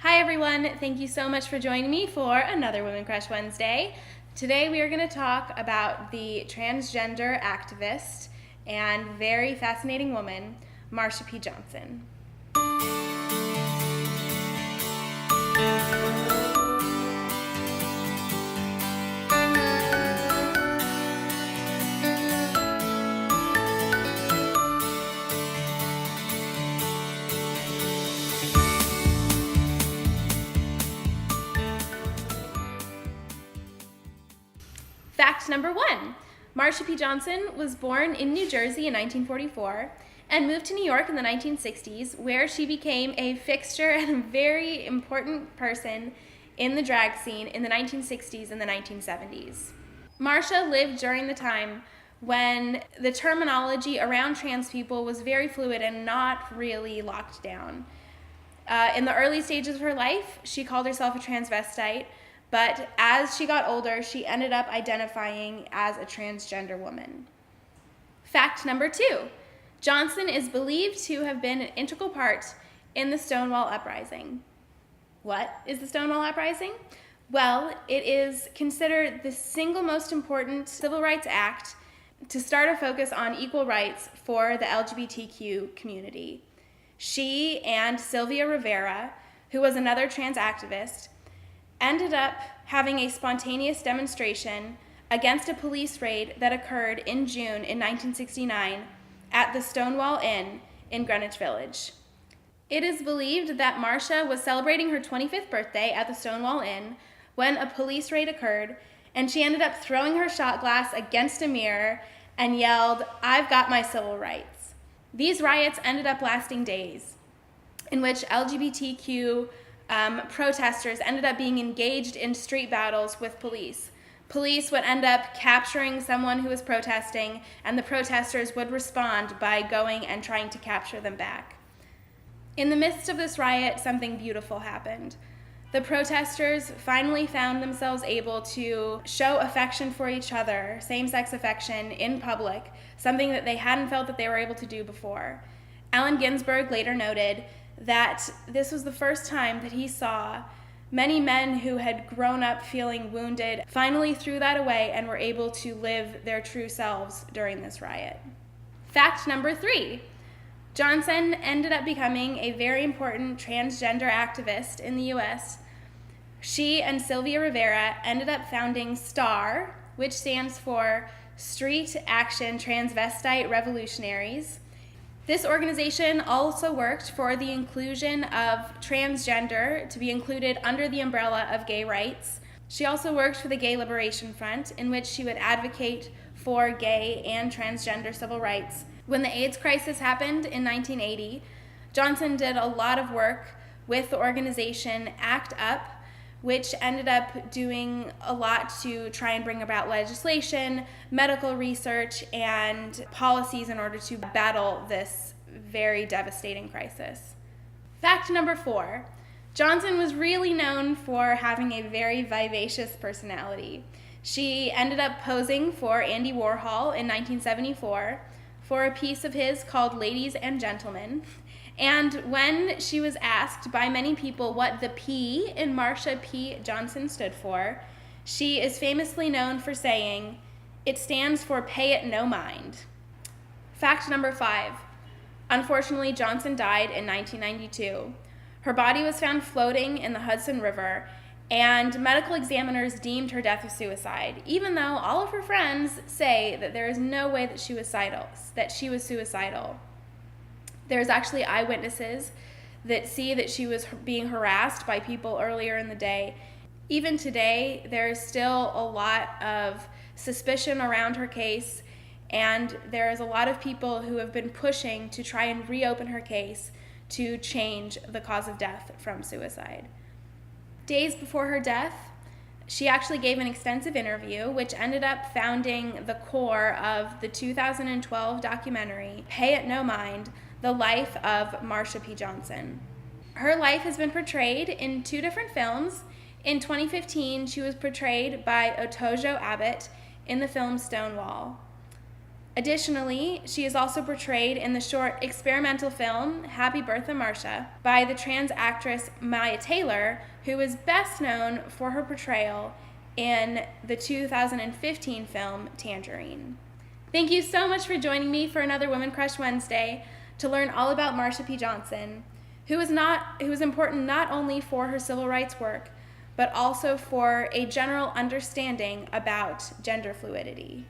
Hi everyone, thank you so much for joining me for another Women Crush Wednesday. Today we are going to talk about the transgender activist and very fascinating woman, Marsha P. Johnson. Fact number one, Marsha P. Johnson was born in New Jersey in 1944 and moved to New York in the 1960s, where she became a fixture and a very important person in the drag scene in the 1960s and the 1970s. Marsha lived during the time when the terminology around trans people was very fluid and not really locked down. In the early stages of her life, she called herself a transvestite, but as she got older, she ended up identifying as a transgender woman. Fact number two, Johnson is believed to have been an integral part in the Stonewall Uprising. What is the Stonewall Uprising? Well, it is considered the single most important civil rights act to start a focus on equal rights for the LGBTQ community. She and Sylvia Rivera, who was another trans activist, ended up having a spontaneous demonstration against a police raid that occurred in June in 1969 at the Stonewall Inn in Greenwich Village. It is believed that Marsha was celebrating her 25th birthday at the Stonewall Inn when a police raid occurred, and she ended up throwing her shot glass against a mirror and yelled, "I've got my civil rights." These riots ended up lasting days, in which LGBTQ protesters ended up being engaged in street battles with police. Police would end up capturing someone who was protesting, and the protesters would respond by going and trying to capture them back. In the midst of this riot, something beautiful happened. The protesters finally found themselves able to show affection for each other, same-sex affection, in public, something that they hadn't felt that they were able to do before. Allen Ginsberg later noted that this was the first time that he saw many men who had grown up feeling wounded finally threw that away and were able to live their true selves during this riot. Fact number three, Johnson ended up becoming a very important transgender activist in the US. She and Sylvia Rivera ended up founding STAR, which stands for Street Action Transvestite Revolutionaries. This organization also worked for the inclusion of transgender to be included under the umbrella of gay rights. She also worked for the Gay Liberation Front, in which she would advocate for gay and transgender civil rights. When the AIDS crisis happened in 1980, Johnson did a lot of work with the organization ACT UP, which ended up doing a lot to try and bring about legislation, medical research, and policies in order to battle this very devastating crisis. Fact number four, Johnson was really known for having a very vivacious personality. She ended up posing for Andy Warhol in 1974 for a piece of his called Ladies and Gentlemen. And when she was asked by many people what the P in Marsha P. Johnson stood for, she is famously known for saying, "It stands for pay it no mind." Fact number five, unfortunately, Johnson died in 1992. Her body was found floating in the Hudson River, and medical examiners deemed her death a suicide, even though all of her friends say that there is no way that she was suicidal. There's actually eyewitnesses that see that she was being harassed by people earlier in the day. Even today, there is still a lot of suspicion around her case, and there is a lot of people who have been pushing to try and reopen her case to change the cause of death from suicide. Days before her death, she actually gave an extensive interview, which ended up founding the core of the 2012 documentary, Pay It No Mind, The Life of Marsha P. Johnson. Her life has been portrayed in two different films. In 2015, she was portrayed by Otojo Abbott in the film Stonewall. Additionally, she is also portrayed in the short experimental film Happy Birthday Marsha by the trans actress Maya Taylor, who is best known for her portrayal in the 2015 film Tangerine. Thank you so much for joining me for another Women Crush Wednesday to learn all about Marsha P. Johnson, who is important not only for her civil rights work, but also for a general understanding about gender fluidity.